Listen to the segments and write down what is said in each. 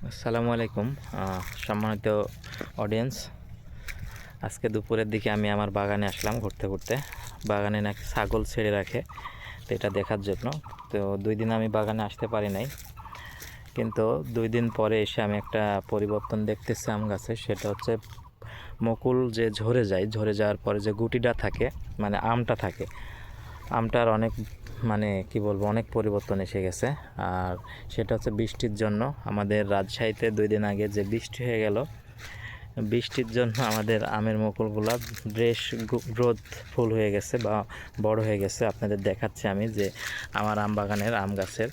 আসসালামু আলাইকুম। সম্মানিত অডিয়েন্স, আজকে দুপুরের দিকে আমি আমার বাগানে আসলাম ঘুরতে। বাগানে নাকি ছাগল ছেড়ে রাখে, তো এটা দেখার জন্য। তো 2 দিন আমি বাগানে আসতে পারি নাই, কিন্তু 2 দিন পরে এসে আমি একটা পরিবর্তন দেখতেছি আম গাছে। সেটা হচ্ছে মুকুল যে ঝরে যাওয়ার পরে যে গুটিটা থাকে, মানে আমটা থাকে, আমটার অনেক মানে কি বলবো, অনেক পরিবর্তন এসে গেছে। আর সেটা হচ্ছে বৃষ্টির জন্য। আমাদের রাজশাহীতে 2 দিন আগে যে বৃষ্টি হয়ে গেল, বৃষ্টির জন্য আমাদের আমের মুকুলগুলা বেশ গ্রোথ ফুল হয়ে গেছে বা বড় হয়ে গেছে। আপনাদের দেখাচ্ছি আমি যে আমার আম বাগানের আম গাছের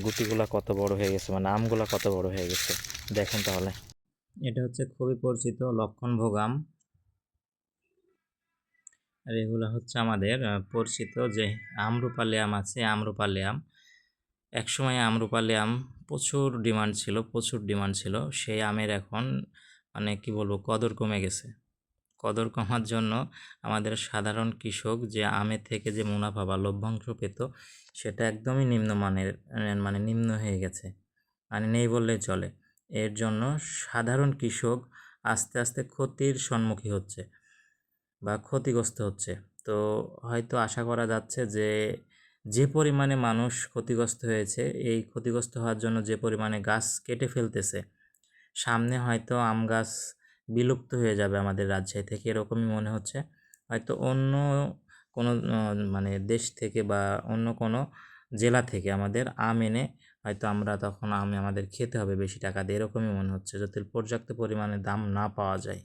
গুটিগুলা কত বড় হয়ে গেছে, মানে আমগুলা কত বড় হয়ে গেছে দেখুন। তাহলে এটা হচ্ছে খুবই পরিচিত লক্ষণভোগ আম। আর এগুলো হচ্ছে আমাদের পরিচিত যে আম্রপালি আম আছে, আম্রপালি আম। একসময় আম্রপালি আম প্রচুর ডিমান্ড ছিল। সেই আমের এখন মানে কি বলবো, কদর কমে গেছে। কদর কমার জন্য আমাদের সাধারণ কৃষক যে আমের থেকে যে মুনাফা বা লভ্যাংশ পেত, সেটা একদমই নিম্নমানের, মানে নিম্ন হয়ে গেছে, মানে নেই বললেই চলে। এর জন্য সাধারণ কৃষক আস্তে আস্তে ক্ষতির সম্মুখীন হচ্ছে বা ক্ষতিগ্রস্ত হচ্ছে। তো হয়তো আশা করা যাচ্ছে যে যে পরিমাণে মানুষ ক্ষতিগ্রস্ত হয়েছে, এই ক্ষতিগ্রস্ত হওয়ার জন্য যে পরিমাণে গাছ কেটে ফেলতেছে, সামনে হয়তো আম গাছ বিলুপ্ত হয়ে যাবে আমাদের রাজশাহী থেকে, এরকমই মনে হচ্ছে। হয়তো অন্য কোনো মানে দেশ থেকে বা অন্য কোনো জেলা থেকে আমাদের আম এনে হয়তো আমরা তখন আম আমাদের খেতে হবে বেশি টাকা দিয়ে, এরকমই মনে হচ্ছে, যদি পর্যাপ্ত পরিমাণে দাম না পাওয়া যায়।